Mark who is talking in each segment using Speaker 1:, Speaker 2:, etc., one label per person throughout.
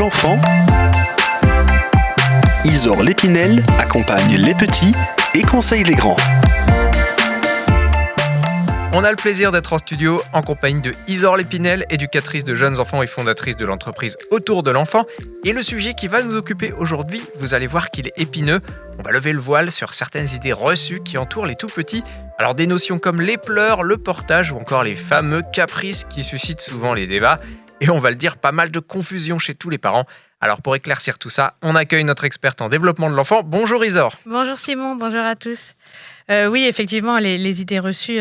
Speaker 1: l'enfant, Isor Lépinel accompagne les petits et conseille les grands.
Speaker 2: On a le plaisir d'être en studio en compagnie de Isor Lépinel, éducatrice de jeunes enfants et fondatrice de l'entreprise Autour de l'enfant. Et le sujet qui va nous occuper aujourd'hui, vous allez voir qu'il est épineux. On va lever le voile sur certaines idées reçues qui entourent les tout-petits. Alors des notions comme les pleurs, le portage ou encore les fameux caprices qui suscitent souvent les débats. Et on va le dire, pas mal de confusion chez tous les parents. Alors pour éclaircir tout ça, on accueille notre experte en développement de l'enfant. Bonjour Isor.
Speaker 3: Bonjour Simon, bonjour à tous. Oui, effectivement, les idées reçues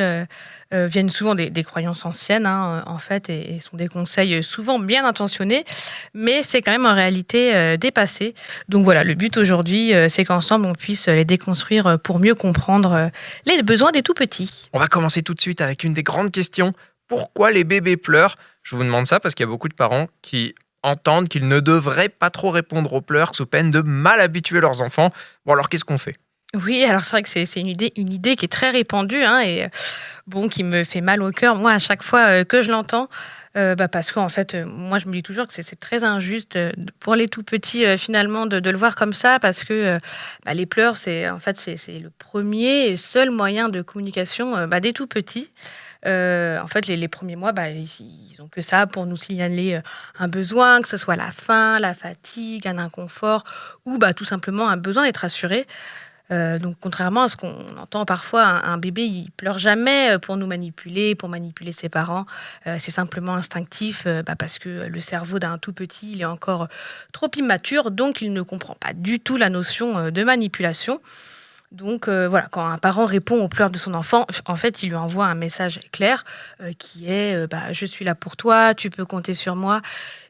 Speaker 3: viennent souvent des croyances anciennes, en fait, et sont des conseils souvent bien intentionnés, mais c'est quand même en réalité dépassé. Donc voilà, le but aujourd'hui, c'est qu'ensemble, on puisse les déconstruire pour mieux comprendre les besoins des tout-petits.
Speaker 2: On va commencer tout de suite avec une des grandes questions. Pourquoi les bébés pleurent ? Je vous demande ça parce qu'il y a beaucoup de parents qui entendent qu'ils ne devraient pas trop répondre aux pleurs sous peine de mal habituer leurs enfants. Bon, alors qu'est-ce qu'on fait ?
Speaker 3: Oui, alors c'est vrai que c'est une idée qui est très répandue et qui me fait mal au cœur, moi, à chaque fois que je l'entends. Parce qu'en fait, moi, je me dis toujours que c'est très injuste pour les tout-petits, finalement, de le voir comme ça, parce que les pleurs, c'est le premier et seul moyen de communication des tout-petits. En fait, les premiers mois, ils ont que ça pour nous signaler un besoin, que ce soit la faim, la fatigue, un inconfort, ou tout simplement un besoin d'être assuré. Donc, contrairement à ce qu'on entend parfois, un bébé, il pleure jamais pour nous manipuler, pour manipuler ses parents. C'est simplement instinctif parce que le cerveau d'un tout petit, il est encore trop immature, donc il ne comprend pas du tout la notion de manipulation. Donc voilà, quand un parent répond aux pleurs de son enfant, en fait, il lui envoie un message clair qui est je suis là pour toi, tu peux compter sur moi.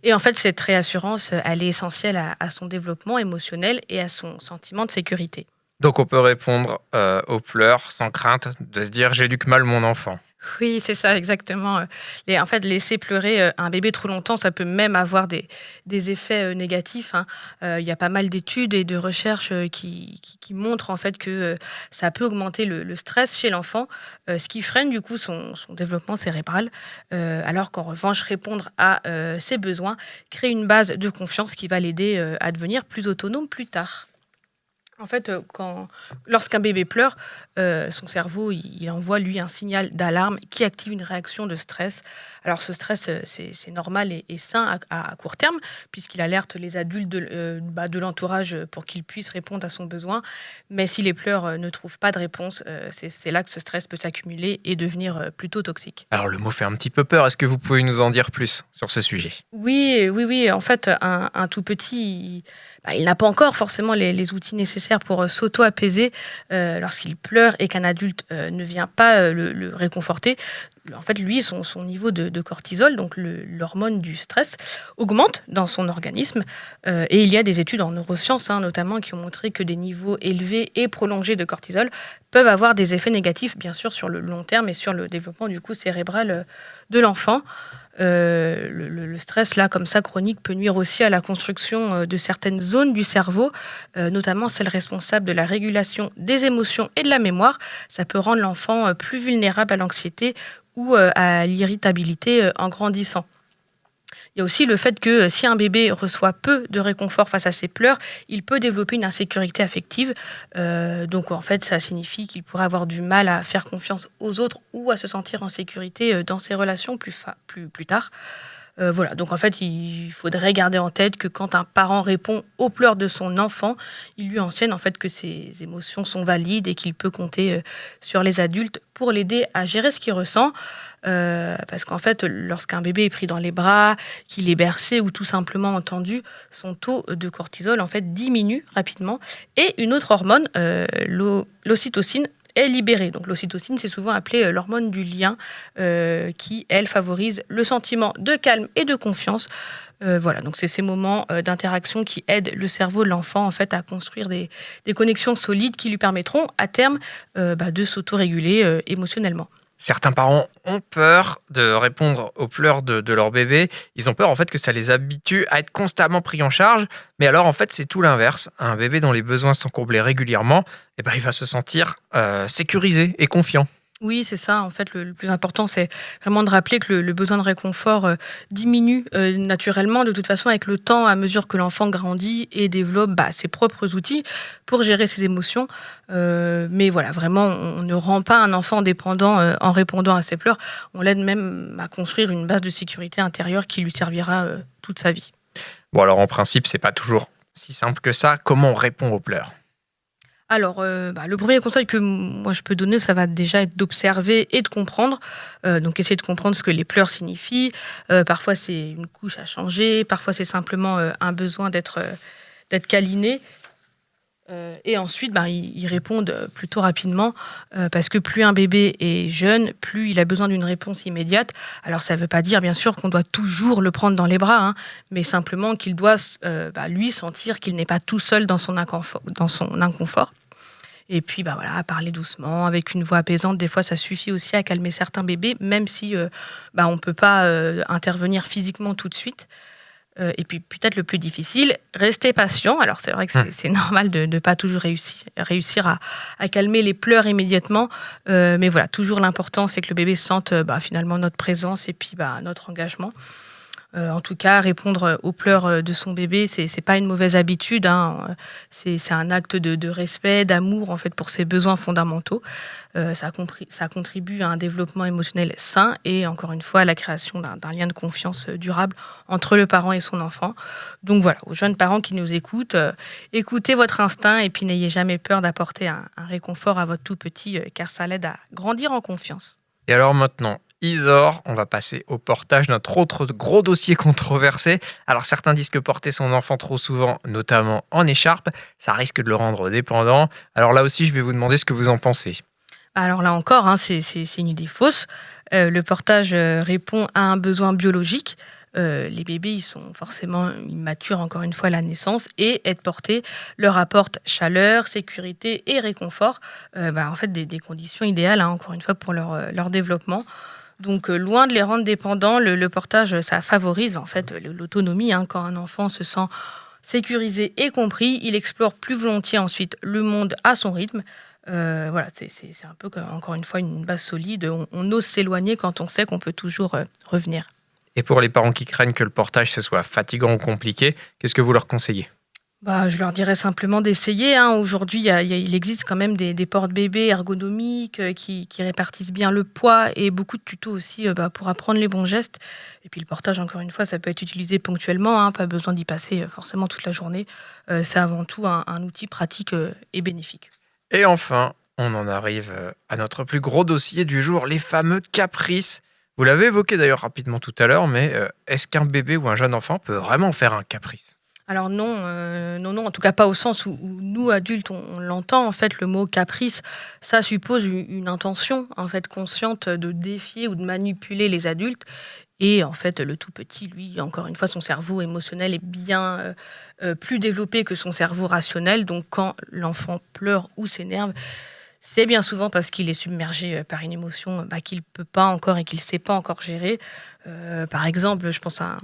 Speaker 3: Et en fait, cette réassurance, elle est essentielle à son développement émotionnel et à son sentiment de sécurité.
Speaker 2: Donc on peut répondre aux pleurs sans crainte de se dire « j'éduque mal mon enfant ».
Speaker 3: Oui, c'est ça, exactement. En fait, laisser pleurer un bébé trop longtemps, ça peut même avoir des effets négatifs. Il y a pas mal d'études et de recherches qui montrent en fait que ça peut augmenter le stress chez l'enfant, ce qui freine du coup son développement cérébral. Alors qu'en revanche, répondre à ses besoins crée une base de confiance qui va l'aider à devenir plus autonome plus tard. En fait, lorsqu'un bébé pleure, son cerveau il envoie lui un signal d'alarme qui active une réaction de stress. Alors ce stress, c'est normal et sain à court terme, puisqu'il alerte les adultes de l'entourage pour qu'ils puissent répondre à son besoin. Mais si les pleurs ne trouvent pas de réponse, c'est là que ce stress peut s'accumuler et devenir plutôt toxique.
Speaker 2: Alors le mot fait un petit peu peur, est-ce que vous pouvez nous en dire plus sur ce sujet ?
Speaker 3: Oui. En fait, un tout petit, il n'a pas encore forcément les outils nécessaires pour s'auto-apaiser lorsqu'il pleure et qu'un adulte ne vient pas le réconforter. En fait, lui, son niveau de cortisol, donc l'hormone du stress, augmente dans son organisme. Et il y a des études en neurosciences, notamment, qui ont montré que des niveaux élevés et prolongés de cortisol peuvent avoir des effets négatifs, bien sûr, sur le long terme et sur le développement du coup cérébral de l'enfant. Le stress, là, comme ça, chronique, peut nuire aussi à la construction de certaines zones du cerveau, notamment celles responsables de la régulation des émotions et de la mémoire. Ça peut rendre l'enfant plus vulnérable à l'anxiété ou à l'irritabilité en grandissant. Il y a aussi le fait que si un bébé reçoit peu de réconfort face à ses pleurs, il peut développer une insécurité affective. Donc en fait, ça signifie qu'il pourrait avoir du mal à faire confiance aux autres ou à se sentir en sécurité dans ses relations plus tard. Voilà, donc en fait, il faudrait garder en tête que quand un parent répond aux pleurs de son enfant, il lui enseigne en fait que ses émotions sont valides et qu'il peut compter sur les adultes pour l'aider à gérer ce qu'il ressent. Parce qu'en fait, lorsqu'un bébé est pris dans les bras, qu'il est bercé ou tout simplement entendu, son taux de cortisol en fait diminue rapidement. Et une autre hormone, l'ocytocine, est libérée. Donc l'ocytocine, c'est souvent appelé l'hormone du lien, qui, elle, favorise le sentiment de calme et de confiance. Voilà, donc c'est ces moments d'interaction qui aident le cerveau de l'enfant en fait à construire des connexions solides qui lui permettront à terme de s'autoréguler émotionnellement.
Speaker 2: Certains parents ont peur de répondre aux pleurs de leur bébé. Ils ont peur en fait que ça les habitue à être constamment pris en charge. Mais alors en fait c'est tout l'inverse. Un bébé dont les besoins sont comblés régulièrement, il va se sentir sécurisé et confiant.
Speaker 3: Oui, c'est ça. En fait, le plus important, c'est vraiment de rappeler que le besoin de réconfort diminue naturellement, de toute façon, avec le temps, à mesure que l'enfant grandit et développe ses propres outils pour gérer ses émotions. Mais voilà, vraiment, on ne rend pas un enfant dépendant en répondant à ses pleurs. On l'aide même à construire une base de sécurité intérieure qui lui servira toute sa vie.
Speaker 2: Bon, alors en principe, c'est pas toujours si simple que ça. Comment on répond aux pleurs?
Speaker 3: Alors, le premier conseil que moi je peux donner, ça va déjà être d'observer et de comprendre. Donc essayer de comprendre ce que les pleurs signifient. Parfois c'est une couche à changer, parfois c'est simplement, un besoin d'être câliné. Et ensuite, ils répondent, plutôt rapidement, parce que plus un bébé est jeune, plus il a besoin d'une réponse immédiate. Alors ça ne veut pas dire bien sûr qu'on doit toujours le prendre dans les bras, hein, mais simplement qu'il doit lui sentir qu'il n'est pas tout seul dans son inconfort. Et puis, parler doucement, avec une voix apaisante. Des fois, ça suffit aussi à calmer certains bébés, même si on ne peut pas intervenir physiquement tout de suite. Et puis, peut-être le plus difficile, rester patient. Alors, c'est vrai que c'est normal de ne pas toujours réussir à calmer les pleurs immédiatement. Mais voilà, toujours l'important, c'est que le bébé sente finalement notre présence et puis notre engagement. En tout cas, répondre aux pleurs de son bébé, c'est pas une mauvaise habitude, hein. C'est un acte de respect, d'amour en fait pour ses besoins fondamentaux. Ça contribue à un développement émotionnel sain et encore une fois à la création d'un lien de confiance durable entre le parent et son enfant. Donc voilà, aux jeunes parents qui nous écoutent, écoutez votre instinct et puis n'ayez jamais peur d'apporter un réconfort à votre tout petit, car ça l'aide à grandir en confiance.
Speaker 2: Et alors maintenant, Isor, on va passer au portage, notre autre gros dossier controversé. Alors certains disent que porter son enfant trop souvent, notamment en écharpe, ça risque de le rendre dépendant. Alors là aussi, je vais vous demander ce que vous en pensez.
Speaker 3: Alors là encore, hein, c'est une idée fausse. Le portage répond à un besoin biologique. Les bébés, ils sont forcément immatures, encore une fois, à la naissance. Et être porté leur apporte chaleur, sécurité et réconfort. En fait, des conditions idéales, hein, encore une fois, pour leur développement. Donc, loin de les rendre dépendants, le portage, ça favorise en fait l'autonomie, hein. Quand un enfant se sent sécurisé et compris, il explore plus volontiers ensuite le monde à son rythme. Voilà, c'est un peu, encore une fois, une base solide. On ose s'éloigner quand on sait qu'on peut toujours revenir.
Speaker 2: Et pour les parents qui craignent que le portage ce soit fatigant ou compliqué, qu'est-ce que vous leur conseillez?
Speaker 3: Je leur dirais simplement d'essayer, hein. Aujourd'hui, il existe quand même des porte-bébés ergonomiques qui répartissent bien le poids et beaucoup de tutos aussi pour apprendre les bons gestes. Et puis le portage, encore une fois, ça peut être utilisé ponctuellement, hein, pas besoin d'y passer forcément toute la journée. C'est avant tout un outil pratique et bénéfique.
Speaker 2: Et enfin, on en arrive à notre plus gros dossier du jour, les fameux caprices. Vous l'avez évoqué d'ailleurs rapidement tout à l'heure, mais est-ce qu'un bébé ou un jeune enfant peut vraiment faire un caprice?
Speaker 3: Alors non, non, en tout cas pas au sens où nous, adultes, on l'entend. En fait, le mot caprice, ça suppose une intention en fait consciente de défier ou de manipuler les adultes. Et en fait, le tout petit, lui, encore une fois, son cerveau émotionnel est bien plus développé que son cerveau rationnel. Donc quand l'enfant pleure ou s'énerve, c'est bien souvent parce qu'il est submergé par une émotion qu'il ne peut pas encore et qu'il ne sait pas encore gérer. Par exemple, je pense à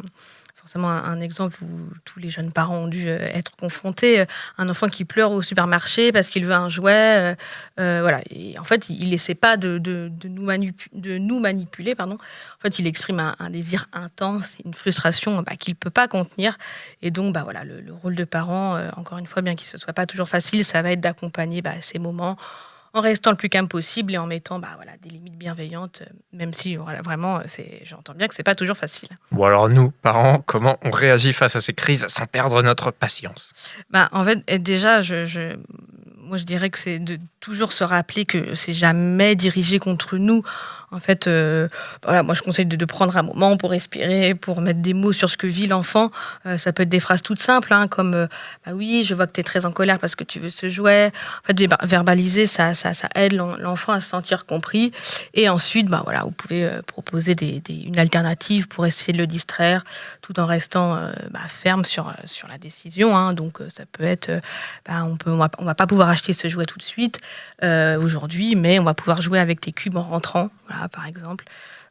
Speaker 3: forcément un exemple où tous les jeunes parents ont dû être confrontés. Un enfant qui pleure au supermarché parce qu'il veut un jouet. Voilà. Et en fait, il n'essaie pas de nous manipuler. Pardon. En fait, il exprime un désir intense, une frustration qu'il ne peut pas contenir. Et donc, voilà, le rôle de parent, encore une fois, bien qu'il ne soit pas toujours facile, ça va être d'accompagner ces moments en restant le plus calme possible et en mettant des limites bienveillantes, même si vraiment, j'entends bien que c'est pas toujours facile.
Speaker 2: Bon alors nous, parents, comment on réagit face à ces crises sans perdre notre patience?
Speaker 3: En fait, déjà, moi je dirais que c'est de toujours se rappeler que c'est jamais dirigé contre nous. En fait, moi je conseille de prendre un moment pour respirer, pour mettre des mots sur ce que vit l'enfant. Ça peut être des phrases toutes simples, hein, comme oui, je vois que tu es très en colère parce que tu veux ce jouet. En fait, verbaliser, ça aide l'enfant à se sentir compris. Et ensuite, vous pouvez proposer une alternative pour essayer de le distraire, tout en restant ferme sur la décision, hein. Donc ça peut être, on va pas pouvoir acheter ce jouet tout de suite aujourd'hui, mais on va pouvoir jouer avec tes cubes en rentrant. Voilà, par exemple.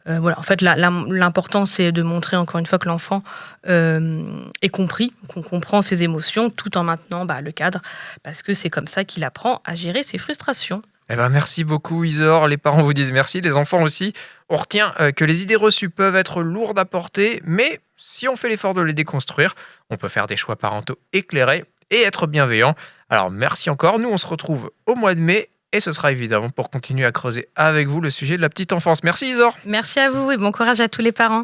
Speaker 3: En fait, l'important, c'est de montrer encore une fois que l'enfant est compris, qu'on comprend ses émotions, tout en maintenant le cadre, parce que c'est comme ça qu'il apprend à gérer ses frustrations.
Speaker 2: Eh ben, merci beaucoup Isor, les parents vous disent merci, les enfants aussi. On retient que les idées reçues peuvent être lourdes à porter, mais si on fait l'effort de les déconstruire, on peut faire des choix parentaux éclairés et être bienveillant. Alors merci encore, nous on se retrouve au mois de mai et ce sera évidemment pour continuer à creuser avec vous le sujet de la petite enfance. Merci Isor.
Speaker 3: Merci à vous et bon courage à tous les parents.